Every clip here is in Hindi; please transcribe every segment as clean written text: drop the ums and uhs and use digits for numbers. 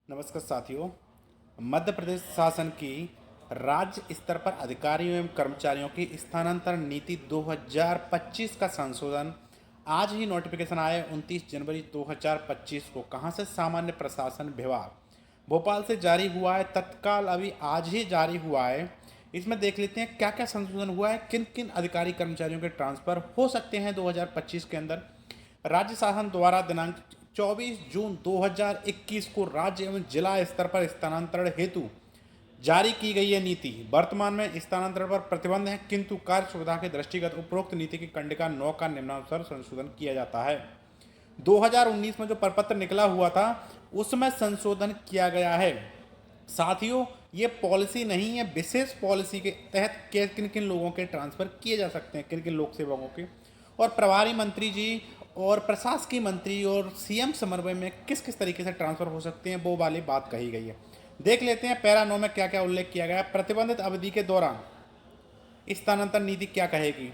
नमस्कार साथियों। मध्य प्रदेश शासन की राज्य स्तर पर अधिकारियों एवं कर्मचारियों की स्थानांतरण नीति 2025 का संशोधन आज ही नोटिफिकेशन आया 29 जनवरी 2025 को। कहां से? सामान्य प्रशासन विभाग भोपाल से जारी हुआ है। तत्काल अभी आज ही जारी हुआ है। इसमें देख लेते हैं क्या क्या संशोधन हुआ है, किन किन अधिकारी कर्मचारियों के ट्रांसफर हो सकते हैं 2025 के अंदर। राज्य शासन द्वारा दिनांक 24 जून 2021 को राज्य एवं जिला स्तर पर स्थानांतरण हेतु जारी की गई है नीति। वर्तमान में स्थानांतरण पर प्रतिबंध है, किंतु कार्य सुविधा के दृष्टिगत उपरोक्त नीति की कंडिका 9 का निम्नानुसार संशोधन किया जाता है। 2019 में जो प्रपत्र निकला हुआ था उसमें संशोधन किया गया है। साथियों, ये पॉलिसी नहीं है, विशेष पॉलिसी के तहत किन किन लोगों के ट्रांसफर किए जा सकते हैं, किन किन लोक सेवकों के, और प्रभारी मंत्री जी और प्रशासकीय मंत्री और सीएम समन्वय में किस किस तरीके से ट्रांसफर हो सकते हैं, वो वाली बात कही गई है। देख लेते हैं पैरा 9 में क्या क्या उल्लेख किया गया है। प्रतिबंधित अवधि के दौरान स्थानांतरण नीति क्या कहेगी?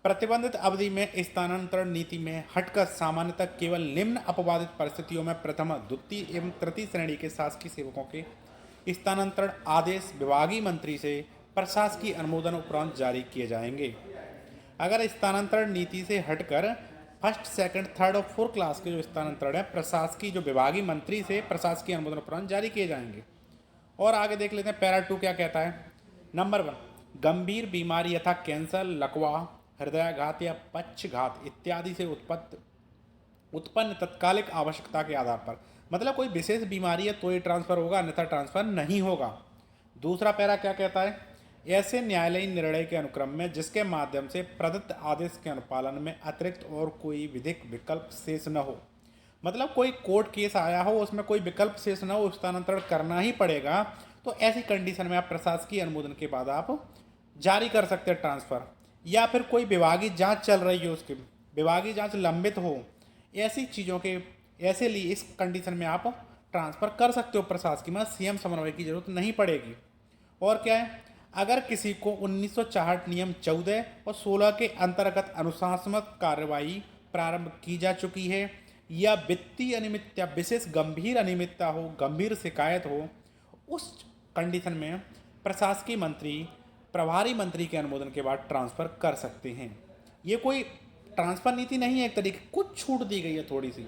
प्रतिबंधित अवधि में स्थानांतरण नीति में हटकर सामान्यतः केवल निम्न अपवादित परिस्थितियों में प्रथम, द्वितीय एवं तृतीय श्रेणी के शासकीय सेवकों के स्थानांतरण आदेश विभागीय मंत्री से प्रशासकीय अनुमोदन उपरांत जारी किए जाएंगे। अगर स्थानांतरण नीति से हटकर फर्स्ट, सेकंड, थर्ड और फोर्थ क्लास के जो स्थानांतरण है प्रशासकीय जो विभागीय मंत्री से प्रशासकीय अनुमोदन उपरांत जारी किए जाएंगे। और आगे देख लेते हैं पैरा 2 क्या कहता है। नंबर 1, गंभीर बीमारी यथा कैंसर, लकवा, हृदयाघात या पक्षघात इत्यादि से उत्पन्न तत्कालिक आवश्यकता के आधार पर, मतलब कोई विशेष बीमारी है तो ये ट्रांसफर होगा, अन्यथा ट्रांसफर नहीं होगा। दूसरा पैरा क्या कहता है? ऐसे न्यायालयीन निर्णय के अनुक्रम में जिसके माध्यम से प्रदत्त आदेश के अनुपालन में अतिरिक्त और कोई विधिक विकल्प शेष न हो, मतलब कोई कोर्ट केस आया हो उसमें कोई विकल्प शेष न हो, स्थानांतरण करना ही पड़ेगा, तो ऐसी कंडीशन में आप प्रशासकीय अनुमोदन के बाद आप जारी कर सकते हैं ट्रांसफर। या फिर कोई विभागीय जांच चल रही है, उसकी विभागीय जांच लंबित हो, ऐसी चीज़ों के ऐसे लिए इस कंडीशन में आप ट्रांसफ़र कर सकते हो प्रशासकीय में, सीएम समन्वय की जरूरत नहीं पड़ेगी। और क्या है? अगर किसी को 1964 नियम 14 और 16 के अंतर्गत अनुशासनात्मक कार्रवाई प्रारंभ की जा चुकी है या वित्तीय अनियमितता, विशेष गंभीर अनियमितता हो, गंभीर शिकायत हो, उस कंडीशन में प्रशासकीय मंत्री प्रभारी मंत्री के अनुमोदन के बाद ट्रांसफ़र कर सकते हैं। ये कोई ट्रांसफ़र नीति नहीं है, एक तरीके कुछ छूट दी गई है थोड़ी सी।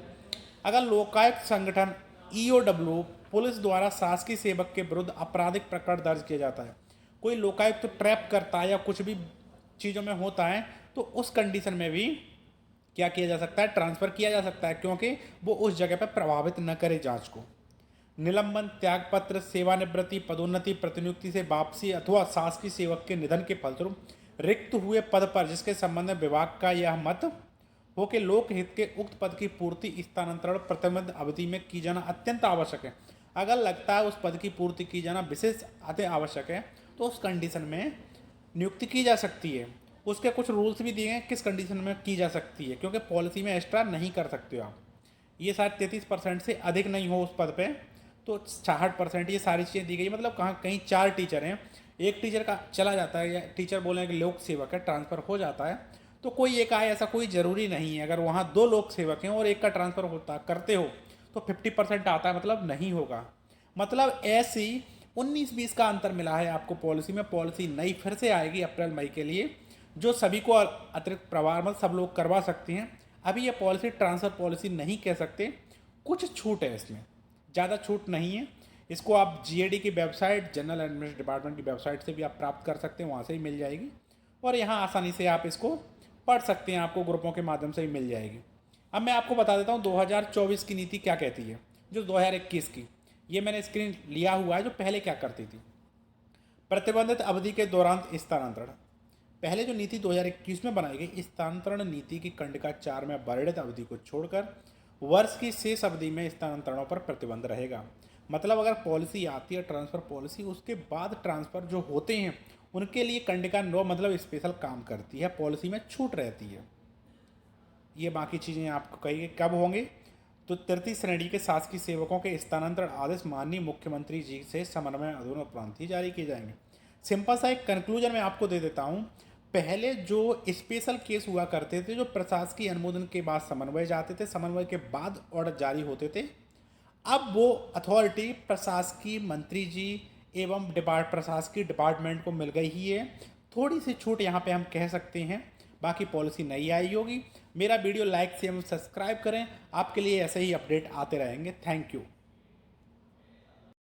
अगर लोकायुक्त संगठन ईओडब्ल्यू पुलिस द्वारा शासकीय सेवक के विरुद्ध आपराधिक प्रकरण दर्ज किया जाता है, कोई लोकायुक्त तो ट्रैप करता है या कुछ भी चीज़ों में होता है, तो उस कंडीशन में भी क्या किया जा सकता है? ट्रांसफ़र किया जा सकता है, क्योंकि वो उस जगह पर प्रभावित न करे जांच को। निलंबन, त्यागपत्र, सेवानिवृत्ति, पदोन्नति, प्रतिनियुक्ति से वापसी अथवा शासकीय सेवक के निधन के फलस्वरूप रिक्त हुए पद पर जिसके संबंध में विभाग का यह मत हो कि लोक हित के उक्त पद की पूर्ति स्थानांतरण प्रतिबंध अवधि में की जाना अत्यंत आवश्यक है। अगर लगता है उस पद की पूर्ति की जाना विशेष अति आवश्यक है, तो उस कंडीशन में नियुक्ति की जा सकती है। उसके कुछ रूल्स भी दिए हैं किस कंडीशन में की जा सकती है, क्योंकि पॉलिसी में एक्स्ट्रा नहीं कर सकते हो आप। ये शायद 33% से अधिक नहीं हो उस पद पे, तो 66%, ये सारी चीज़ें दी गई। मतलब कहाँ कहीं 4 टीचर हैं, एक टीचर का चला जाता है या टीचर बोले कि लोक सेवक है, ट्रांसफ़र हो जाता है, तो कोई एक आए ऐसा कोई ज़रूरी नहीं है। अगर वहाँ 2 लोक सेवक हैं और एक का ट्रांसफ़र होता करते हो तो 50% आता है, मतलब नहीं होगा। मतलब ऐसी 19-20 का अंतर मिला है आपको पॉलिसी में। पॉलिसी नई फिर से आएगी अप्रैल मई के लिए, जो सभी को अतिरिक्त प्रभार में सब लोग करवा सकते हैं। अभी ये पॉलिसी ट्रांसफ़र पॉलिसी नहीं कह सकते, कुछ छूट है इसमें, ज़्यादा छूट नहीं है। इसको आप जीएडी की वेबसाइट, जनरल एडमिनिस्ट्रेशन डिपार्टमेंट की वेबसाइट से भी आप प्राप्त कर सकते हैं, वहाँ से ही मिल जाएगी, और यहाँ आसानी से आप इसको पढ़ सकते हैं, आपको ग्रुपों के माध्यम से ही मिल जाएगी। अब मैं आपको बता देता हूँ 2024 की नीति क्या कहती है, जो 2021 की, ये मैंने स्क्रीन लिया हुआ है, जो पहले क्या करती थी। प्रतिबंधित अवधि के दौरान स्थानांतरण, पहले जो नीति 2021 में बनाई गई, स्थानांतरण नीति की कंडिका 4 में वर्णित अवधि को छोड़कर वर्ष की शेष अवधि में स्थानांतरणों पर प्रतिबंध रहेगा। मतलब अगर पॉलिसी आती है ट्रांसफ़र पॉलिसी, उसके बाद ट्रांसफ़र जो होते हैं उनके लिए कंडिका 9 मतलब स्पेशल काम करती है, पॉलिसी में छूट रहती है। ये बाकी चीज़ें आपको कही कब होंगे, तो तृतीय श्रेणी के शासकीय सेवकों के स्थानांतरण आदेश माननीय मुख्यमंत्री जी से समन्वय अधून उपरांत ही जारी किए जाएंगे। सिंपल सा एक कंक्लूजन मैं आपको दे देता हूँ। पहले जो स्पेशल केस हुआ करते थे, जो प्रशासकीय अनुमोदन के बाद समन्वय जाते थे, समन्वय के बाद ऑर्डर जारी होते थे, अब वो अथॉरिटी प्रशासकीय मंत्री जी एवं प्रशासकीय डिपार्टमेंट को मिल गई ही है। थोड़ी सी छूट यहाँ पे हम कह सकते हैं, बाकी पॉलिसी नई आई होगी। मेरा वीडियो लाइक से हम सब्सक्राइब करें, आपके लिए ऐसे ही अपडेट आते रहेंगे। Thank you.